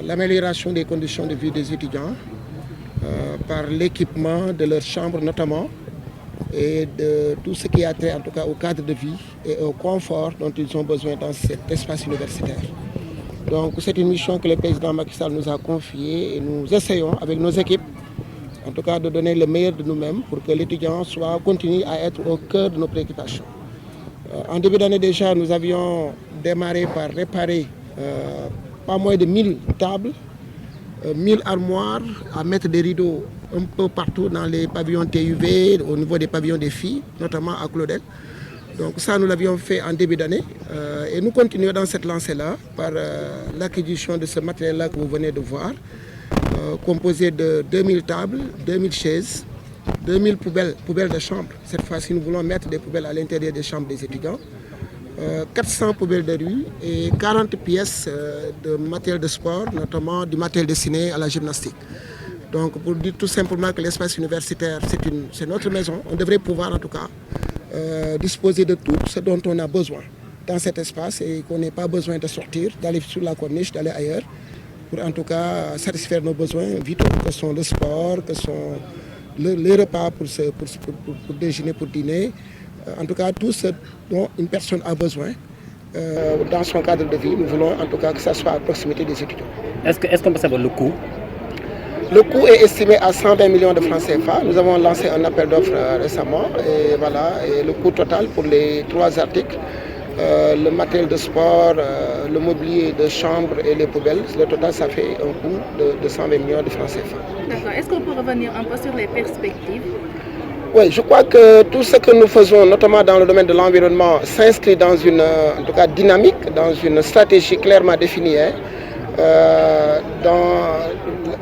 l'amélioration des conditions de vie des étudiants par l'équipement de leurs chambres notamment et de tout ce qui a trait en tout cas au cadre de vie et au confort dont ils ont besoin dans cet espace universitaire. Donc c'est une mission que le président Macky Sall nous a confiée et nous essayons avec nos équipes en tout cas de donner le meilleur de nous-mêmes pour que l'étudiant continue à être au cœur de nos préoccupations. En début d'année déjà, nous avions démarré par réparer pas moins de 1000 tables, 1000 armoires, à mettre des rideaux un peu partout dans les pavillons TUV, au niveau des pavillons des filles, notamment à Claudel. Donc ça, nous l'avions fait en début d'année et nous continuons dans cette lancée-là par l'acquisition de ce matériel-là que vous venez de voir, composé de 2000 tables, 2000 chaises, 2000 poubelles de chambre. Cette fois-ci, nous voulons mettre des poubelles à l'intérieur des chambres des étudiants. 400 poubelles de rue et 40 pièces de matériel de sport, notamment du matériel destiné à la gymnastique. Donc pour dire tout simplement que l'espace universitaire, c'est notre maison. On devrait pouvoir en tout cas disposer de tout ce dont on a besoin dans cet espace et qu'on n'ait pas besoin de sortir, d'aller sur la corniche, d'aller ailleurs, pour en tout cas satisfaire nos besoins vitaux, que sont le sport, que sont les repas pour déjeuner, pour dîner. En tout cas, tout ce dont une personne a besoin dans son cadre de vie, nous voulons en tout cas que ça soit à proximité des étudiants. Est-ce qu'on peut savoir le coût? Le coût est estimé à 120 millions de francs CFA. Nous avons lancé un appel d'offres récemment et voilà, et le coût total pour les 3 articles, le matériel de sport, le mobilier de chambre et les poubelles, le total ça fait un coût de 120 millions de francs CFA. D'accord. Est-ce qu'on peut revenir un peu sur les perspectives? Oui, je crois que tout ce que nous faisons, notamment dans le domaine de l'environnement, s'inscrit dans une en tout cas, dynamique, dans une stratégie clairement définie. Dans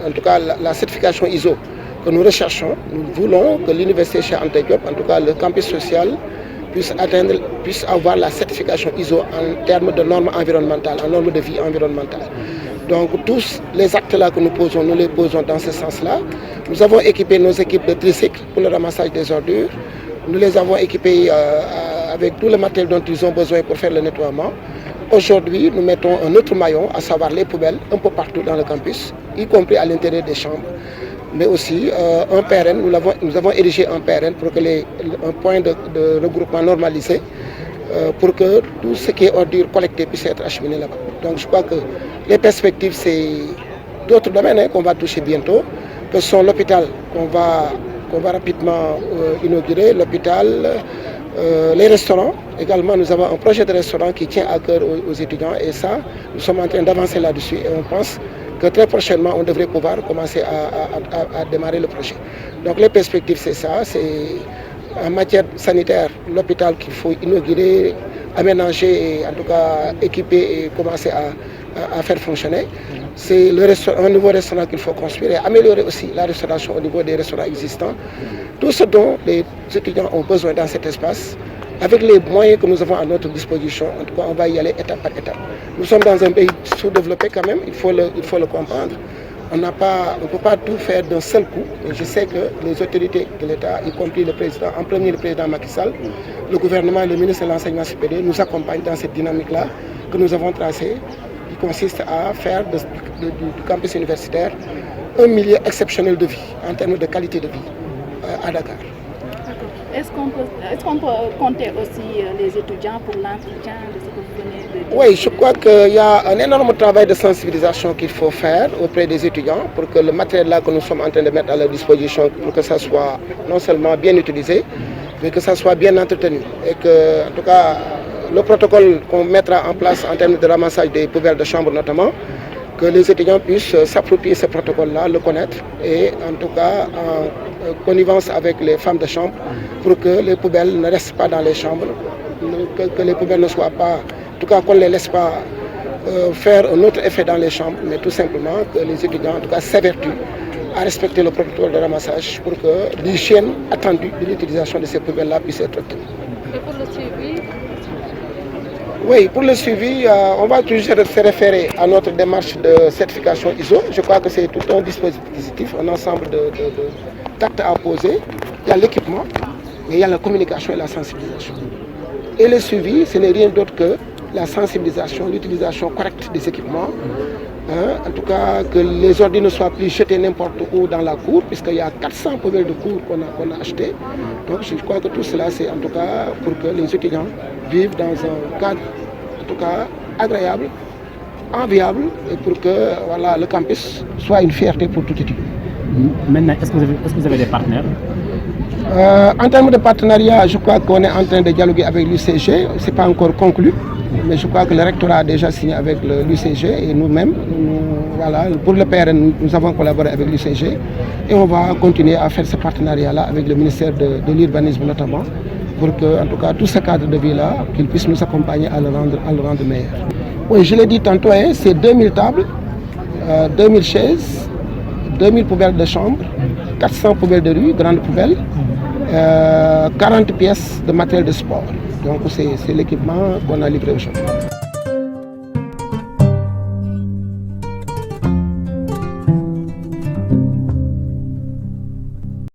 en tout cas la certification ISO que nous recherchons. Nous voulons que l'université Cheikh Anta Diop, en tout cas le campus social, puisse avoir la certification ISO en termes de normes environnementales, en normes de vie environnementale. Donc tous les actes-là que nous posons, nous les posons dans ce sens-là. Nous avons équipé nos équipes de tricycle pour le ramassage des ordures. Nous les avons équipés avec tout le matériel dont ils ont besoin pour faire le nettoiement. Aujourd'hui, nous mettons un autre maillon, à savoir les poubelles, un peu partout dans le campus, y compris à l'intérieur des chambres. Mais aussi un PRN, nous avons érigé un PRN pour que un point de regroupement normalisé, pour que tout ce qui est ordures collectées puisse être acheminé là-bas. Donc je crois que les perspectives, c'est d'autres domaines qu'on va toucher bientôt, que sont l'hôpital qu'on va rapidement inaugurer, l'hôpital, les restaurants. Également, nous avons un projet de restaurant qui tient à cœur aux étudiants et ça, nous sommes en train d'avancer là-dessus et on pense que très prochainement, on devrait pouvoir commencer à démarrer le projet. Donc les perspectives, c'est ça, c'est en matière sanitaire, l'hôpital qu'il faut inaugurer, aménager, et en tout cas équiper et commencer à faire fonctionner. C'est un nouveau restaurant qu'il faut construire et améliorer aussi la restauration au niveau des restaurants existants. Tout ce dont les étudiants ont besoin dans cet espace, avec les moyens que nous avons à notre disposition, en tout cas on va y aller étape par étape. Nous sommes dans un pays sous-développé quand même, il faut le comprendre. On ne peut pas tout faire d'un seul coup. Et je sais que les autorités de l'État, y compris le président, en premier le président Macky Sall, le gouvernement et le ministre de l'Enseignement supérieur nous accompagnent dans cette dynamique-là que nous avons tracée, qui consiste à faire du campus universitaire un milieu exceptionnel de vie, en termes de qualité de vie à Dakar. Est-ce qu'on peut compter aussi les étudiants pour l'entretien de ce que vous venez de dire? Oui, je crois qu'il y a un énorme travail de sensibilisation qu'il faut faire auprès des étudiants pour que le matériel là que nous sommes en train de mettre à leur disposition, pour que ça soit non seulement bien utilisé, mais que ça soit bien entretenu. Et que, en tout cas, le protocole qu'on mettra en place en termes de ramassage des poubelles de chambre notamment, que les étudiants puissent s'approprier ce protocole-là, le connaître et en tout cas en connivence avec les femmes de chambre pour que les poubelles ne restent pas dans les chambres, que les poubelles ne soient pas, en tout cas qu'on ne les laisse pas faire un autre effet dans les chambres, mais tout simplement que les étudiants en tout cas s'évertuent à respecter le protocole de ramassage pour que l'hygiène attendue de l'utilisation de ces poubelles-là puisse être obtenue. Et pour le suivi? Oui, pour le suivi, on va toujours se référer à notre démarche de certification ISO. Je crois que c'est tout un dispositif, un ensemble d'actes à poser. Il y a l'équipement, mais il y a la communication et la sensibilisation. Et le suivi, ce n'est rien d'autre que la sensibilisation, l'utilisation correcte des équipements, En tout cas, que les ordures ne soient plus jetées n'importe où dans la cour, puisqu'il y a 400 poubelles de cour qu'on a achetées. Donc je crois que tout cela, c'est en tout cas pour que les étudiants vivent dans un cadre en tout cas agréable, enviable, et pour que voilà, le campus soit une fierté pour tout étudiant. Maintenant, est-ce que vous avez des partenaires? En termes de partenariat, je crois qu'on est en train de dialoguer avec l'UCG. Ce n'est pas encore conclu, mais je crois que le rectorat a déjà signé avec l'UCG et nous-mêmes. Voilà, pour le PRN, nous avons collaboré avec l'UCG et on va continuer à faire ce partenariat-là avec le ministère de l'Urbanisme notamment, pour que, en tout cas, tout ce cadre de vie-là, qu'il puisse nous accompagner à le rendre meilleur. Oui, je l'ai dit tantôt, hein, c'est 2000 tables, 2000 chaises, 2000 poubelles de chambre, 400 poubelles de rue, grandes poubelles, 40 pièces de matériel de sport. Donc c'est l'équipement qu'on a livré aujourd'hui.